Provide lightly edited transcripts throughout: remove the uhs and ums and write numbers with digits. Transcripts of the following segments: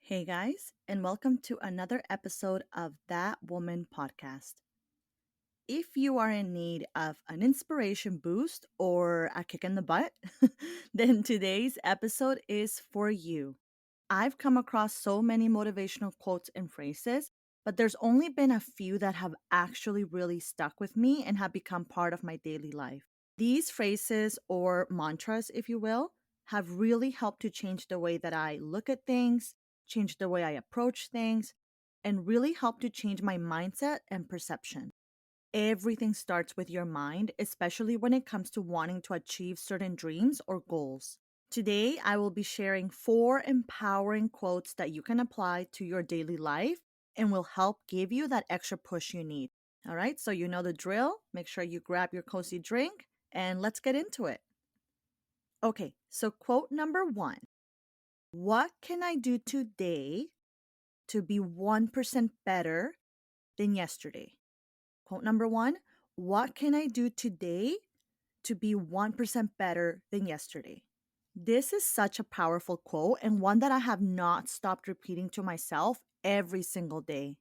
Hey guys, and welcome to another episode of That Woman podcast. If you are in need of an inspiration boost or a kick in the butt, then today's episode is for you. I've come across so many motivational quotes and phrases, but there's only been a few that have actually really stuck with me and have become part of my daily life. These phrases, or mantras, if you will, have really helped to change the way that I look at things, change the way I approach things, and really help to change my mindset and perception. Everything starts with your mind, especially when it comes to wanting to achieve certain dreams or goals. Today, I will be sharing 4 empowering quotes that you can apply to your daily life and will help give you that extra push you need. All right, so you know the drill. Make sure you grab your cozy drink and let's get into it. Okay, so quote number 1. What can I do today to be 1% better than yesterday? Quote number 1. What can I do today to be 1% better than yesterday? This is such a powerful quote and one that I have not stopped repeating to myself every single day.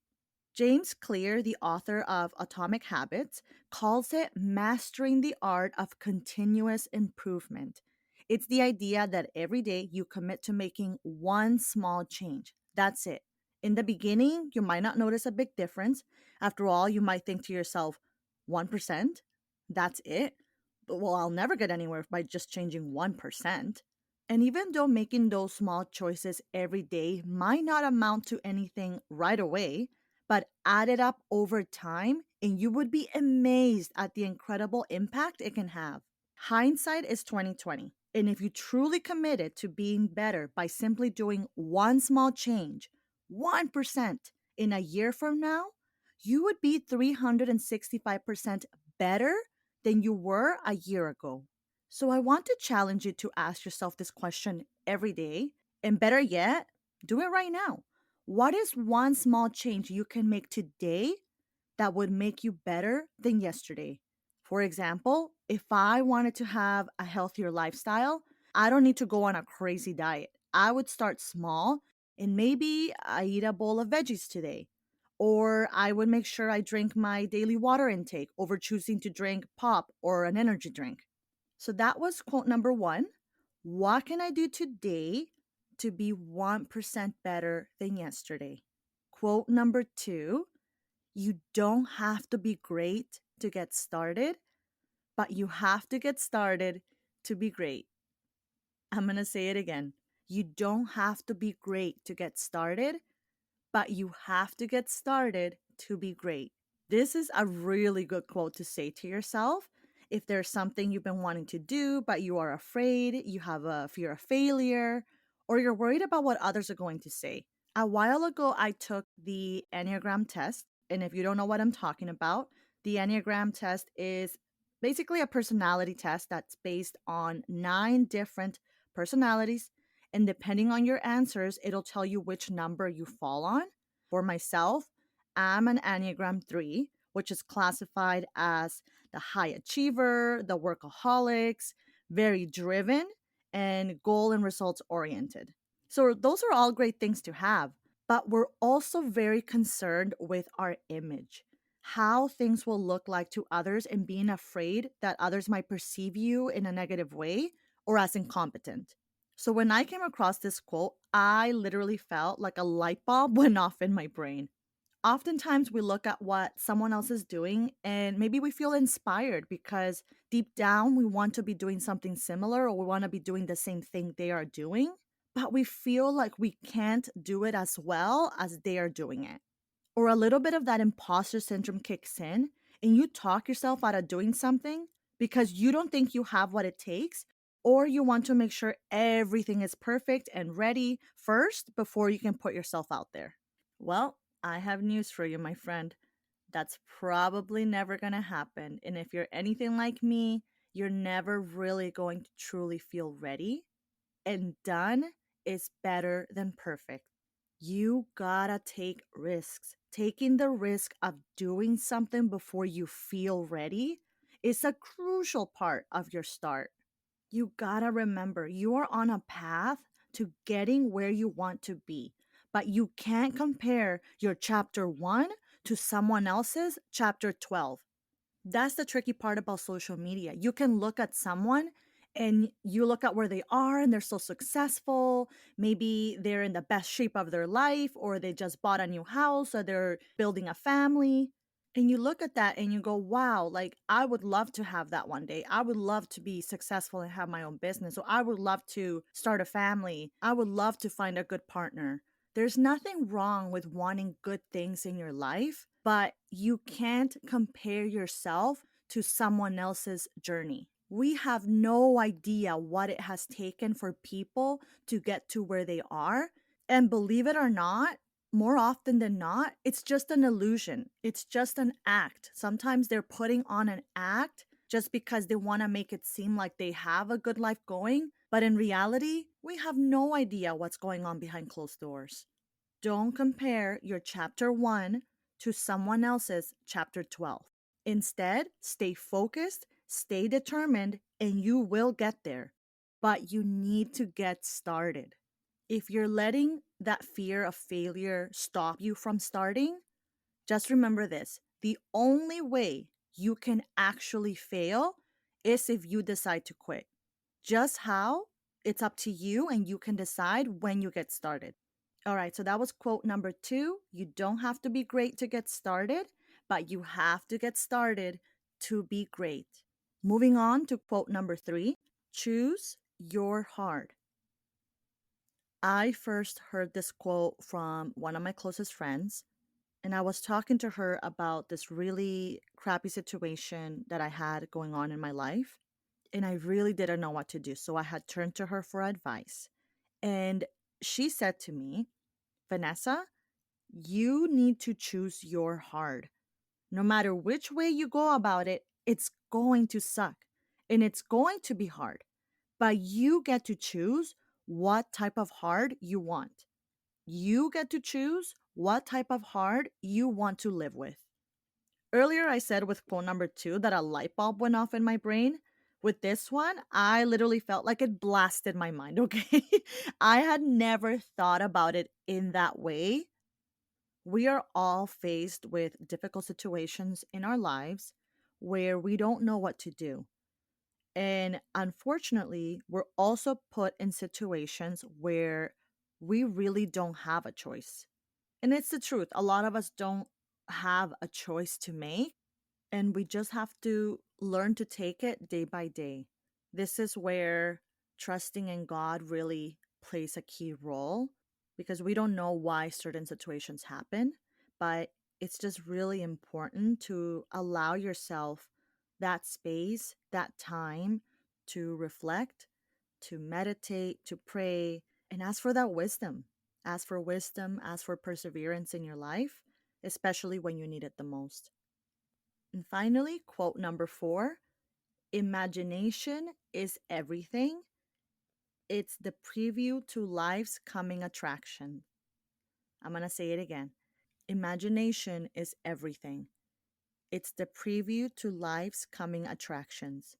James Clear, the author of Atomic Habits, calls it mastering the art of continuous improvement. It's the idea that every day you commit to making one small change. That's it. In the beginning, you might not notice a big difference. After all, you might think to yourself, 1%? That's it? Well, I'll never get anywhere by just changing 1%. And even though making those small choices every day might not amount to anything right away, but add it up over time, and you would be amazed at the incredible impact it can have. Hindsight is 2020. And if you truly committed to being better by simply doing one small change, 1% in a year from now, you would be 365% better than you were a year ago. So I want to challenge you to ask yourself this question every day, and better yet, do it right now. What is one small change you can make today that would make you better than yesterday? For example, if I wanted to have a healthier lifestyle, I don't need to go on a crazy diet. I would start small and maybe I eat a bowl of veggies today. Or I would make sure I drink my daily water intake over choosing to drink pop or an energy drink. So that was quote number 1. What can I do today to be 1% better than yesterday? Quote number 2. You don't have to be great to get started, but you have to get started to be great. I'm going to say it again. You don't have to be great to get started, but you have to get started to be great. This is a really good quote to say to yourself. If there's something you've been wanting to do, but you are afraid, you have a fear of failure, or you're worried about what others are going to say. A while ago, I took the Enneagram test. And if you don't know what I'm talking about, the Enneagram test is basically a personality test that's based on 9 different personalities. And depending on your answers, it'll tell you which number you fall on. For myself, I'm an Enneagram 3, which is classified as the high achiever, the workaholics, very driven, and goal and results oriented. So, those are all great things to have, but we're also very concerned with our image, how things will look like to others, and being afraid that others might perceive you in a negative way or as incompetent. So, when I came across this quote, I literally felt like a light bulb went off in my brain. Oftentimes, we look at what someone else is doing and maybe we feel inspired because deep down we want to be doing something similar or we want to be doing the same thing they are doing, but we feel like we can't do it as well as they are doing it. Or a little bit of that imposter syndrome kicks in and you talk yourself out of doing something because you don't think you have what it takes, or you want to make sure everything is perfect and ready first before you can put yourself out there. Well, I have news for you, my friend. That's probably never going to happen. And if you're anything like me, you're never really going to truly feel ready. And done is better than perfect. You gotta take risks. Taking the risk of doing something before you feel ready is a crucial part of your start. You gotta remember you are on a path to getting where you want to be, but you can't compare your chapter 1 to someone else's chapter 12. That's the tricky part about social media. You can look at someone and you look at where they are and they're so successful. Maybe they're in the best shape of their life, or they just bought a new house, or they're building a family. And you look at that and you go, wow, like I would love to have that one day. I would love to be successful and have my own business. So I would love to start a family. I would love to find a good partner. There's nothing wrong with wanting good things in your life, but you can't compare yourself to someone else's journey. We have no idea what it has taken for people to get to where they are. And believe it or not, more often than not, it's just an illusion. It's just an act. Sometimes they're putting on an act just because they want to make it seem like they have a good life going. But in reality, we have no idea what's going on behind closed doors. Don't compare your chapter 1 to someone else's chapter 12. Instead, stay focused, stay determined, and you will get there. But you need to get started. If you're letting that fear of failure stop you from starting, just remember this: the only way you can actually fail is if you decide to quit. Just how? It's up to you, and you can decide when you get started. All right, so that was quote number 2. You don't have to be great to get started, but you have to get started to be great. Moving on to quote number 3: choose your heart. I first heard this quote from one of my closest friends, and I was talking to her about this really crappy situation that I had going on in my life, and I really didn't know what to do. So I had turned to her for advice. And she said to me, Vanessa, you need to choose your heart. No matter which way you go about it, it's going to suck and it's going to be hard. But you get to choose what type of heart you want. You get to choose what type of heart you want to live with. Earlier, I said with quote number 2 that a light bulb went off in my brain. With this one, I literally felt like it blasted my mind, okay? I had never thought about it in that way. We are all faced with difficult situations in our lives where we don't know what to do. And unfortunately, we're also put in situations where we really don't have a choice. And it's the truth. A lot of us don't have a choice to make, and we just have to learn to take it day by day. This is where trusting in God really plays a key role, because we don't know why certain situations happen, but it's just really important to allow yourself that space, that time to reflect, to meditate, to pray, and ask for that wisdom. Ask for wisdom, ask for perseverance in your life, especially when you need it the most. And finally, quote number 4: imagination is everything. It's the preview to life's coming attraction. I'm going to say it again. Imagination is everything. It's the preview to life's coming attractions.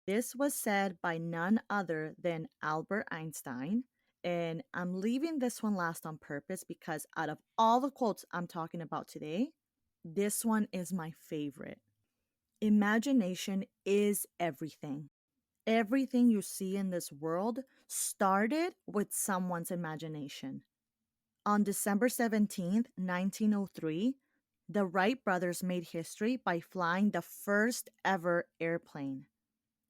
This was said by none other than Albert Einstein. And I'm leaving this one last on purpose because out of all the quotes I'm talking about today, this one is my favorite. Imagination is everything. Everything you see in this world started with someone's imagination. On December 17th, 1903, the Wright brothers made history by flying the first ever airplane.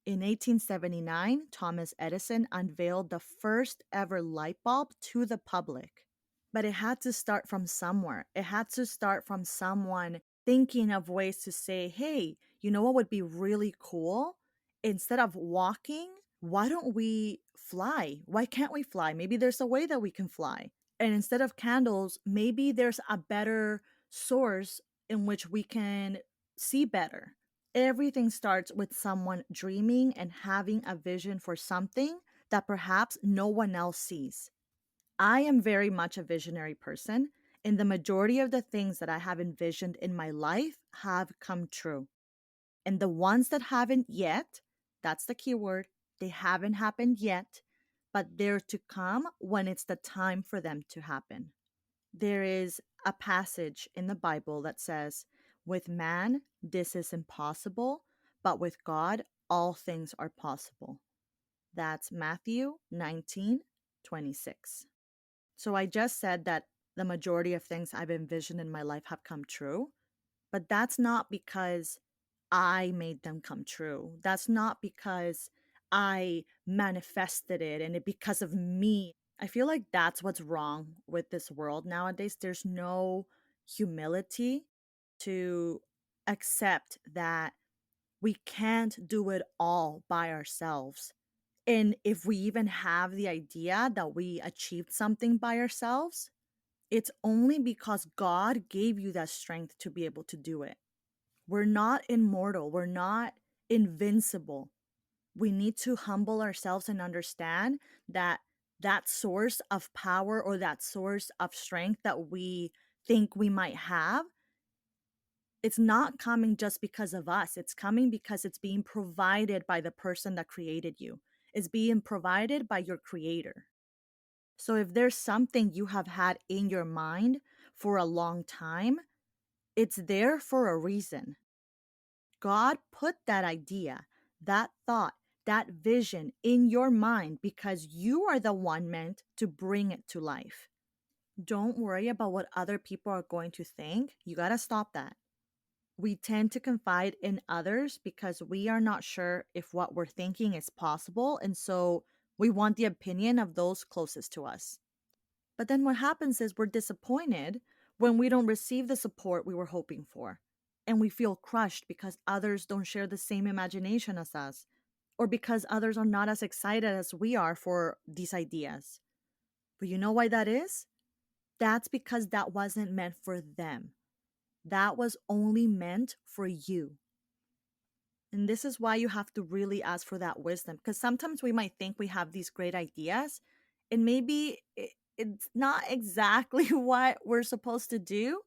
In 1879, Thomas Edison unveiled the first ever light bulb to the public. But it had to start from somewhere. It had to start from someone thinking of ways to say, hey, you know what would be really cool? Instead of walking, why don't we fly? Why can't we fly? Maybe there's a way that we can fly. And instead of candles, maybe there's a better source in which we can see better. Everything starts with someone dreaming and having a vision for something that perhaps no one else sees. I am very much a visionary person, and the majority of the things that I have envisioned in my life have come true. And the ones that haven't yet, that's the key word, they haven't happened yet, but they're to come when it's the time for them to happen. There is a passage in the Bible that says, with man, this is impossible, but with God, all things are possible. That's Matthew 19:26. So I just said that the majority of things I've envisioned in my life have come true, but that's not because I made them come true. That's not because I manifested it and it because of me. I feel like that's what's wrong with this world nowadays. There's no humility to accept that we can't do it all by ourselves. And if we even have the idea that we achieved something by ourselves, it's only because God gave you that strength to be able to do it. We're not immortal, we're not invincible. We need to humble ourselves and understand that that source of power or that source of strength that we think we might have, it's not coming just because of us. It's coming because it's being provided by the person that created you. It's being provided by your creator. So if there's something you have had in your mind for a long time, it's there for a reason. God put that idea, that thought, that vision in your mind because you are the one meant to bring it to life. Don't worry about what other people are going to think. You got to stop that. We tend to confide in others because we are not sure if what we're thinking is possible. And so we want the opinion of those closest to us. But then what happens is we're disappointed when we don't receive the support we were hoping for. And we feel crushed because others don't share the same imagination as us, or because others are not as excited as we are for these ideas. But you know why that is? That's because that wasn't meant for them. That was only meant for you. And this is why you have to really ask for that wisdom. Because sometimes we might think we have these great ideas, and maybe it's not exactly what we're supposed to do,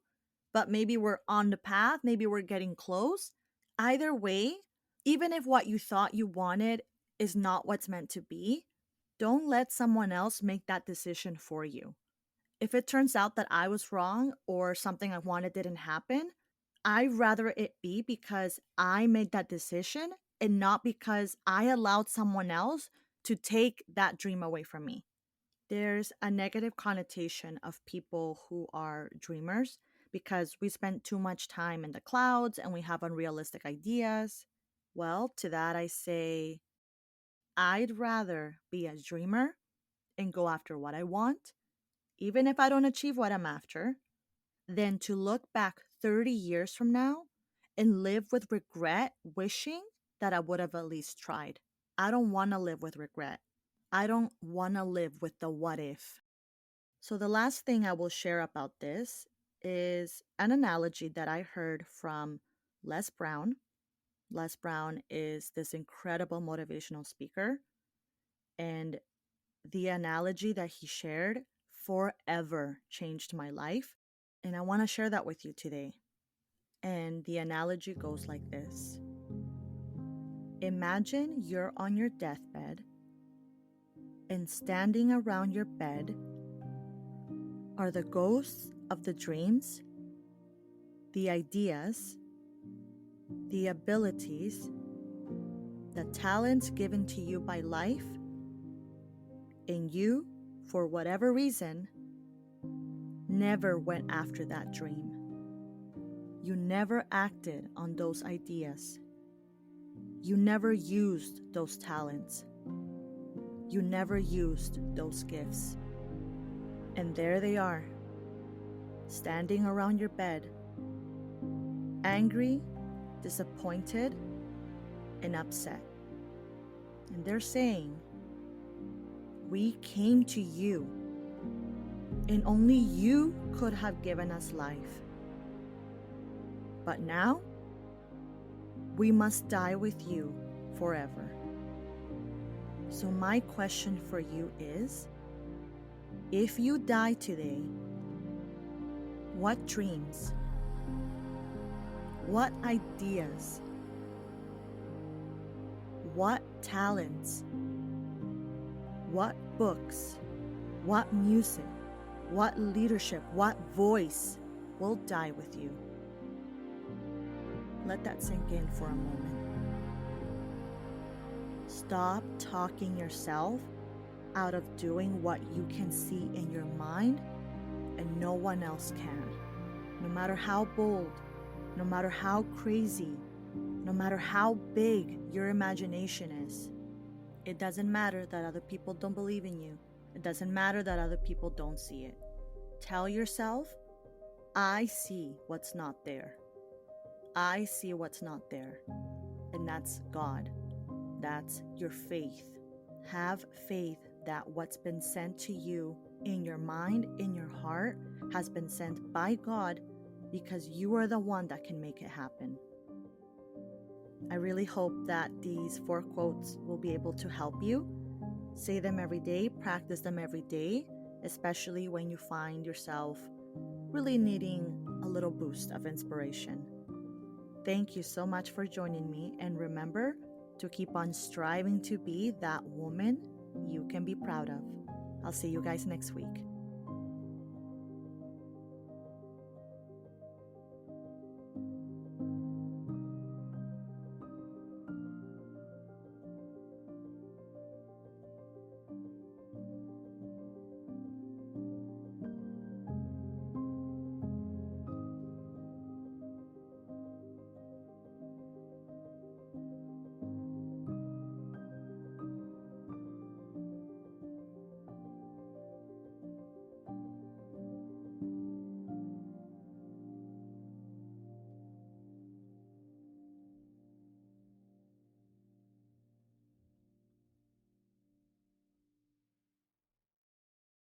but maybe we're on the path, maybe we're getting close. Either way, even if what you thought you wanted is not what's meant to be, don't let someone else make that decision for you. If it turns out that I was wrong or something I wanted didn't happen, I'd rather it be because I made that decision and not because I allowed someone else to take that dream away from me. There's a negative connotation of people who are dreamers because we spend too much time in the clouds and we have unrealistic ideas. Well, to that I say, I'd rather be a dreamer and go after what I want, even if I don't achieve what I'm after, than to look back 30 years from now and live with regret, wishing that I would have at least tried. I don't want to live with regret. I don't want to live with the what if. So, the last thing I will share about this is an analogy that I heard from Les Brown. Les Brown is this incredible motivational speaker. And the analogy that he shared forever changed my life. And I want to share that with you today. And the analogy goes like this: imagine you're on your deathbed, and standing around your bed are the ghosts of the dreams, the ideas, the abilities, the talents given to you by life, and you, for whatever reason, never went after that dream. You never acted on those ideas. You never used those talents. You never used those gifts. And there they are, standing around your bed, angry, disappointed, and upset. And they're saying, we came to you, and only you could have given us life. But now, we must die with you forever. So my question for you is, if you die today, what dreams, what ideas, what talents, what books, what music, What leadership, what voice will die with you? Let that sink in for a moment. Stop talking yourself out of doing what you can see in your mind and no one else can. No matter how bold, no matter how crazy, no matter how big your imagination is, it doesn't matter that other people don't believe in you. It doesn't matter that other people don't see it. Tell yourself, I see what's not there. I see what's not there. And that's God. That's your faith. Have faith that what's been sent to you in your mind, in your heart, has been sent by God because you are the one that can make it happen. I really hope that these 4 quotes will be able to help you. Say them every day, practice them every day, especially when you find yourself really needing a little boost of inspiration. Thank you so much for joining me, and remember to keep on striving to be that woman you can be proud of. I'll see you guys next week.